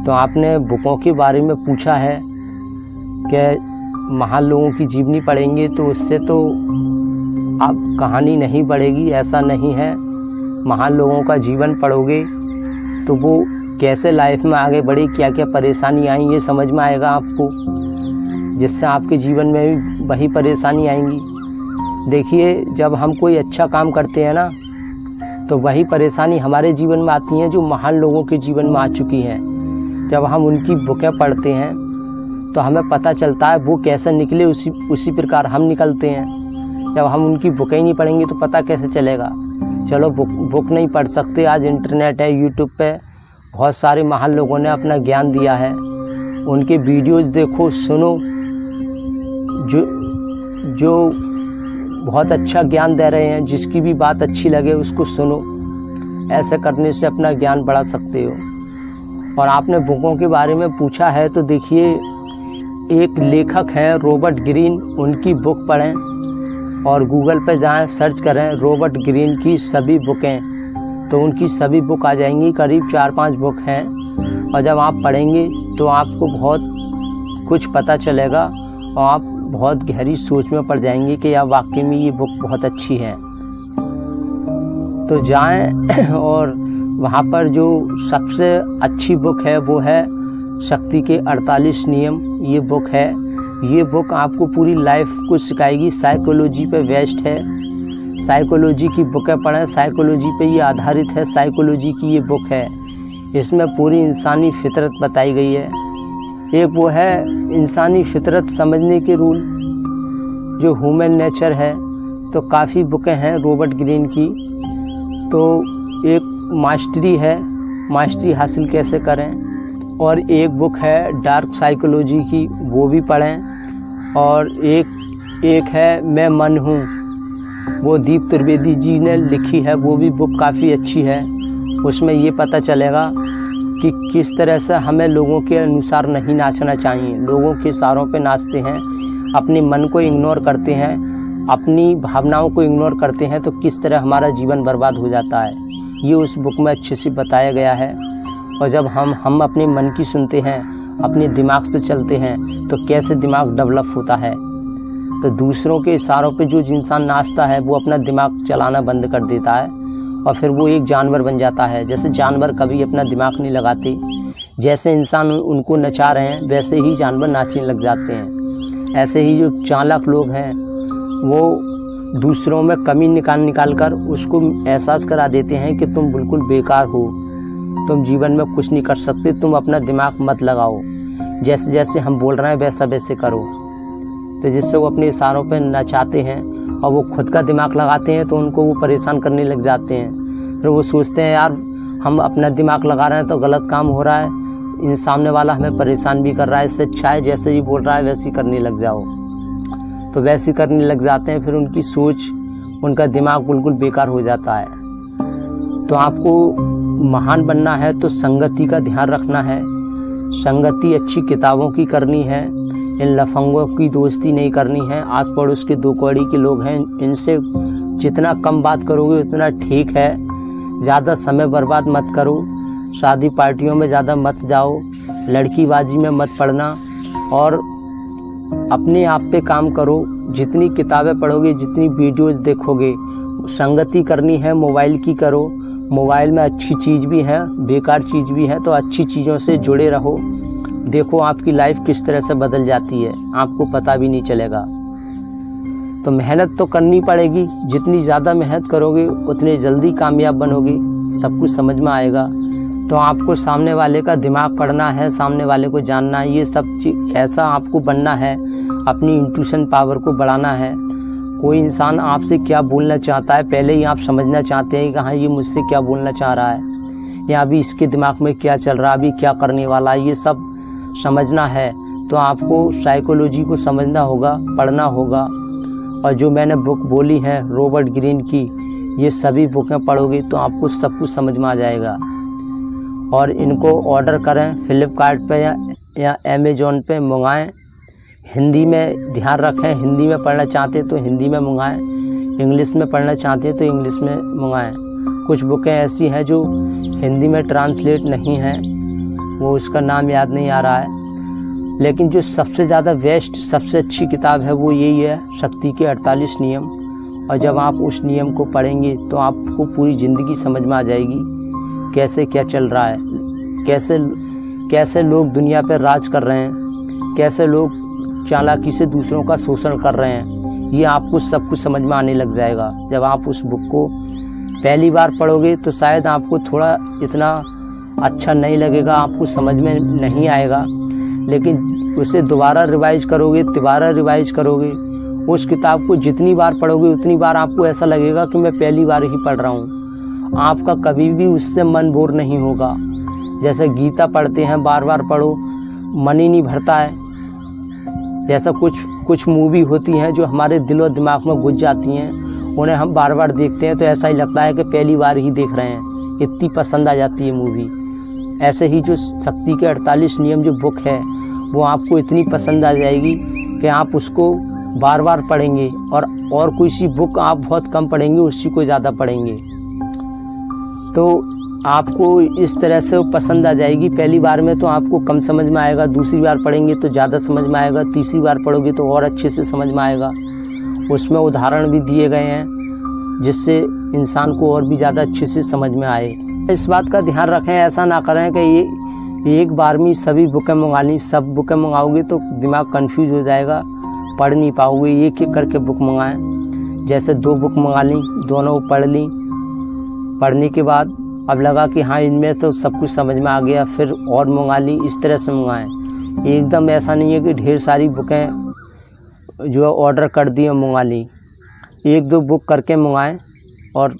तो आपने बुकों के बारे में पूछा है कि महान लोगों की जीवनी पढ़ेंगे तो उससे तो आप कहानी नहीं पढ़ेगी, ऐसा नहीं है। महान लोगों का जीवन पढ़ोगे तो वो कैसे लाइफ में आगे बढ़े, क्या क्या परेशानी आई, ये समझ में आएगा आपको, जिससे आपके जीवन में भी वही परेशानी आएंगी। देखिए, जब हम कोई अच्छा काम करते हैं ना, तो वही परेशानी हमारे जीवन में आती हैं जो महान लोगों के जीवन में आ चुकी हैं। जब हम उनकी बुकें पढ़ते हैं तो हमें पता चलता है वो कैसे निकले, उसी प्रकार हम निकलते हैं। जब हम उनकी बुकें ही नहीं पढ़ेंगे तो पता कैसे चलेगा। चलो बुक नहीं पढ़ सकते, आज इंटरनेट है, यूट्यूब पे बहुत सारे महान लोगों ने अपना ज्ञान दिया है, उनके वीडियोस देखो, सुनो, जो बहुत अच्छा ज्ञान दे रहे हैं, जिसकी भी बात अच्छी लगे उसको सुनो। ऐसे करने से अपना ज्ञान बढ़ा सकते हो। और आपने बुकों के बारे में पूछा है तो देखिए, एक लेखक हैं रॉबर्ट ग्रीन, उनकी बुक पढ़ें और गूगल पे जाएं, सर्च करें रॉबर्ट ग्रीन की सभी बुकें, तो उनकी सभी बुक आ जाएंगी। करीब 4-5 बुक हैं और जब आप पढ़ेंगे तो आपको बहुत कुछ पता चलेगा और आप बहुत गहरी सोच में पड़ जाएंगे कि यार वाकई में ये बुक बहुत अच्छी है। तो जाएं और वहाँ पर जो सबसे अच्छी बुक है वो है शक्ति के 48 नियम, ये बुक है। ये बुक आपको पूरी लाइफ को सिखाएगी, साइकोलॉजी पे बेस्ड है। साइकोलॉजी की बुकें पढ़ें, साइकोलॉजी पे ये आधारित है, साइकोलॉजी की ये बुक है। इसमें पूरी इंसानी फितरत बताई गई है। एक वो है इंसानी फितरत समझने के रूल, जो ह्यूमन नेचर है, तो काफ़ी बुकें हैं रॉबर्ट ग्रीन की। तो एक मास्टरी है, मास्टरी हासिल कैसे करें, और एक बुक है डार्क साइकोलॉजी की, वो भी पढ़ें। और एक है मैं मन हूँ, वो दीप त्रिवेदी जी ने लिखी है, वो भी बुक काफ़ी अच्छी है। उसमें ये पता चलेगा कि किस तरह से हमें लोगों के अनुसार नहीं नाचना चाहिए। लोगों के इशारों पे नाचते हैं, अपने मन को इग्नोर करते हैं, अपनी भावनाओं को इग्नोर करते हैं, तो किस तरह हमारा जीवन बर्बाद हो जाता है, ये उस बुक में अच्छे से बताया गया है। और जब हम अपने मन की सुनते हैं, अपने दिमाग से चलते हैं, तो कैसे दिमाग डेवलप होता है। तो दूसरों के इशारों पे जो इंसान नाचता है वो अपना दिमाग चलाना बंद कर देता है और फिर वो एक जानवर बन जाता है। जैसे जानवर कभी अपना दिमाग नहीं लगाते, जैसे इंसान उनको नचा रहे हैं वैसे ही जानवर नाचने लग जाते हैं। ऐसे ही जो चालाक लोग हैं वो दूसरों में कमी निकाल कर उसको एहसास करा देते हैं कि तुम बिल्कुल बेकार हो, तुम जीवन में कुछ नहीं कर सकते, तुम अपना दिमाग मत लगाओ, जैसे जैसे हम बोल रहे हैं वैसा वैसे करो। तो जिससे वो अपने इशारों पे नचाते हैं और वो खुद का दिमाग लगाते हैं तो उनको वो परेशान करने लग जाते हैं। फिर वो सोचते हैं यार हम अपना दिमाग लगा रहे हैं तो गलत काम हो रहा है, इन सामने वाला हमें परेशान भी कर रहा है, इससे अच्छा है जैसे ही बोल रहा है वैसे ही करने लग जाओ। तो वैसे ही करने लग जाते हैं, फिर उनकी सोच, उनका दिमाग बिल्कुल बेकार हो जाता है। तो आपको महान बनना है तो संगति का ध्यान रखना है। संगति अच्छी किताबों की करनी है, इन लफंगों की दोस्ती नहीं करनी है। आस पड़ोस के 2 कौड़ी के लोग हैं, इनसे जितना कम बात करोगे उतना ठीक है। ज़्यादा समय बर्बाद मत करो, शादी पार्टियों में ज़्यादा मत जाओ, लड़कीबाजी में मत पड़ना और अपने आप पे काम करो। जितनी किताबें पढ़ोगे, जितनी वीडियोस देखोगे, संगति करनी है मोबाइल की करो। मोबाइल में अच्छी चीज़ भी है, बेकार चीज़ भी है, तो अच्छी चीज़ों से जुड़े रहो। देखो आपकी लाइफ किस तरह से बदल जाती है, आपको पता भी नहीं चलेगा। तो मेहनत तो करनी पड़ेगी, जितनी ज़्यादा मेहनत करोगे उतने जल्दी कामयाब बनोगे, सब कुछ समझ में आएगा। तो आपको सामने वाले का दिमाग पढ़ना है, सामने वाले को जानना है, ये सब चीज़ ऐसा आपको बनना है, अपनी इंट्यूशन पावर को बढ़ाना है। कोई इंसान आपसे क्या बोलना चाहता है पहले ही आप समझना चाहते हैं कि हाँ ये मुझसे क्या बोलना चाह रहा है, या अभी इसके दिमाग में क्या चल रहा है, अभी क्या करने वाला है, ये सब समझना है। तो आपको साइकोलॉजी को समझना होगा, पढ़ना होगा। और जो मैंने बुक बोली है रॉबर्ट ग्रीन की, ये सभी बुकें पढ़ोगे तो आपको सब कुछ समझ में आ जाएगा। और इनको ऑर्डर करें फ्लिपकार्ट पे या अमेज़ॉन पे मंगाएं। हिंदी में ध्यान रखें, हिंदी में पढ़ना चाहते तो हिंदी में मंगाएं, इंग्लिश में पढ़ना चाहते तो इंग्लिश में मंगाएं। कुछ बुकें ऐसी हैं जो हिंदी में ट्रांसलेट नहीं हैं, वो उसका नाम याद नहीं आ रहा है, लेकिन जो सबसे ज़्यादा बेस्ट सबसे अच्छी किताब है वो यही है, शक्ति के 48 नियम। और जब आप उस नियम को पढ़ेंगे तो आपको पूरी ज़िंदगी समझ में आ जाएगी कैसे क्या चल रहा है, कैसे लोग दुनिया पर राज कर रहे हैं, कैसे लोग चालाकी से दूसरों का शोषण कर रहे हैं। ये आपको सब कुछ समझ में आने लग जाएगा। जब आप उस बुक को पहली बार पढ़ोगे तो शायद आपको थोड़ा इतना अच्छा नहीं लगेगा, आपको समझ में नहीं आएगा, लेकिन उसे दोबारा रिवाइज करोगे, उस किताब को जितनी बार पढ़ोगे उतनी बार आपको ऐसा लगेगा कि मैं पहली बार ही पढ़ रहा हूँ। आपका कभी भी उससे मन बोर नहीं होगा। जैसे गीता पढ़ते हैं, बार बार पढ़ो, मन ही नहीं भरता है। जैसा कुछ मूवी होती हैं जो हमारे दिल और दिमाग में घुस जाती हैं, उन्हें हम बार बार देखते हैं तो ऐसा ही लगता है कि पहली बार ही देख रहे हैं, इतनी पसंद आ जाती है मूवी। ऐसे ही जो शक्ति के 48 नियम जो बुक है वो आपको इतनी पसंद आ जाएगी कि आप उसको बार बार पढ़ेंगे, और कोई सी बुक आप बहुत कम पढ़ेंगे, उसी को ज़्यादा पढ़ेंगे। तो आपको इस तरह से वो पसंद आ जाएगी। पहली बार में तो आपको कम समझ में आएगा, दूसरी बार पढ़ेंगे तो ज़्यादा समझ में आएगा, तीसरी बार पढ़ोगे तो और अच्छे से समझ में आएगा। उसमें उदाहरण भी दिए गए हैं जिससे इंसान को और भी ज़्यादा अच्छे से समझ में आए। इस बात का ध्यान रखें, ऐसा ना करें कि ये एक बार में सभी बुकें मंगा ली। सब बुकें मंगाओगे तो दिमाग कंफ्यूज हो जाएगा, पढ़ नहीं पाओगे। एक एक करके बुक मंगाएं। जैसे 2 बुक मंगा ली, दोनों पढ़ ली, पढ़ने के बाद अब लगा कि हाँ इनमें तो सब कुछ समझ में आ गया, फिर और मंगा ली। इस तरह से मंगाएं। एकदम ऐसा नहीं है कि ढेर सारी बुकें जो ऑर्डर कर दी और मंगा ली। 1-2 बुक करके मंगाएं, और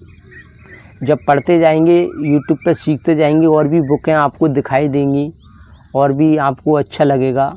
जब पढ़ते जाएंगे, यूट्यूब पर सीखते जाएंगे, और भी बुकें आपको दिखाई देंगी और भी आपको अच्छा लगेगा।